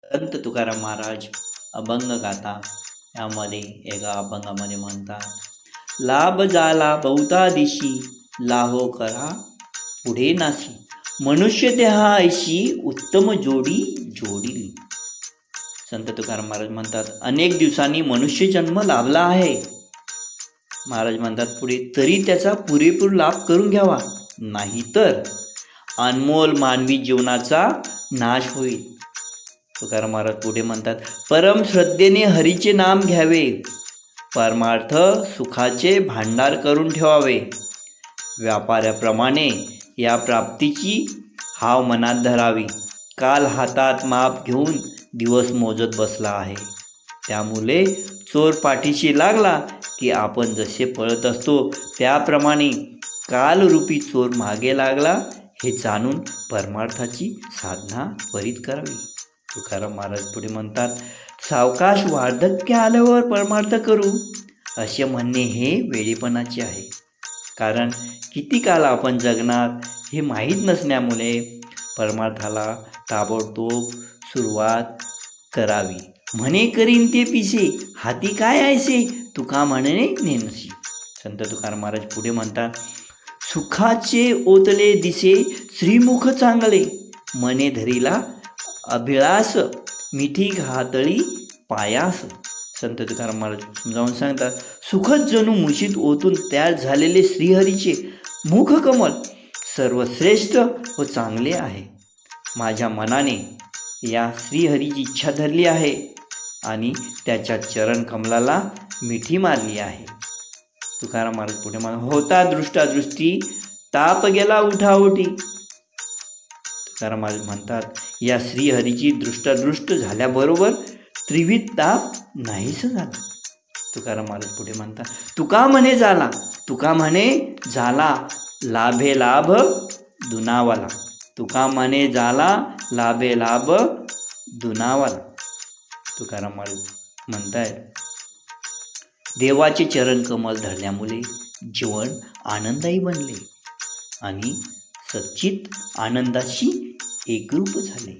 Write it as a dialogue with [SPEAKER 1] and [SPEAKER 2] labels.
[SPEAKER 1] संत तुकाराम महाराज अभंग गाता यामध्ये एका अभंगामध्ये म्हणतात, लाभ झाला बहुता दिशी, लाहो करा पुढे नाशी, मनुष्य देहा ऐशी उत्तम जोडी जोडीली. संत तुकाराम महाराज म्हणतात, अनेक दिवसांनी मनुष्य जन्म लाभला आहे. महाराज म्हणतात पुढे, तरी त्याचा पुरेपूर लाभ करून घ्यावा, नाहीतर अनमोल मानवी जीवनाचा नाश होईल. तुकाराम महाराज पुढे म्हणतात, परम श्रद्धेने हरीचे नाम घ्यावे, परमार्थ सुखाचे भांडार करून ठेवावे. व्यापाऱ्याप्रमाणे या प्राप्तीची हाव मनात धरावी. काल हातात माप घेऊन दिवस मोजत बसला आहे. त्यामुळे चोर पाठीशी लागला की आपण जसे पळत असतो त्याप्रमाणे कालरूपी चोर मागे लागला, हे जाणून परमार्थाची साधना त्वरित करावी. तुकाराम महाराज पुढे म्हणतात, सावकाश वार्धक्य आल्यावर परमार्थ करू, असे म्हणणे हे वेळेपणाचे आहे. कारण किती काल आपण जगणार हे माहीत नसल्यामुळे परमार्थाला ताबडतोब सुरुवात करावी. म्हणे करीन ते पिसे, हाती काय ऐसे, तुका म्हणे नेनसी. संत तुकाराम महाराज पुढे म्हणतात, सुखाचे ओतले दिसे श्रीमुख चांगले, मने धरीला अभिलाष मिठी घातळी पायास. संत तुकाराम महाराज समजावून सांगतात, सुखद जणू मुशीत ओतून तयार झालेले श्रीहरीचे मुख कमल सर्वश्रेष्ठ व चांगले आहे. माझ्या मनाने या श्रीहरीची इच्छा धरली आहे आणि त्याच्या चरण कमलाला मिठी मारली आहे. तुकाराम महाराज पुढे होता दृष्टादृष्टी, ताप गेला उठाउठी. तुकाराम महाराज म्हणतात, या श्रीहरीची दृष्टादृष्ट झाल्याबरोबर त्रिविध ताप नाहीस झाला. तुकाराम महाराज पुढे म्हणतात, तुका म्हणे झाला, तुका म्हणे झाला लाभे लाभ दुनावाला. तुका म्हणे झाला लाभे लाभ दुनावाला. तुकाराम महाराज म्हणताय, देवाचे चरण कमल धरल्यामुळे जीवन आनंदायी बनले आणि सच्चित आनंदाशी एकरूप झाले.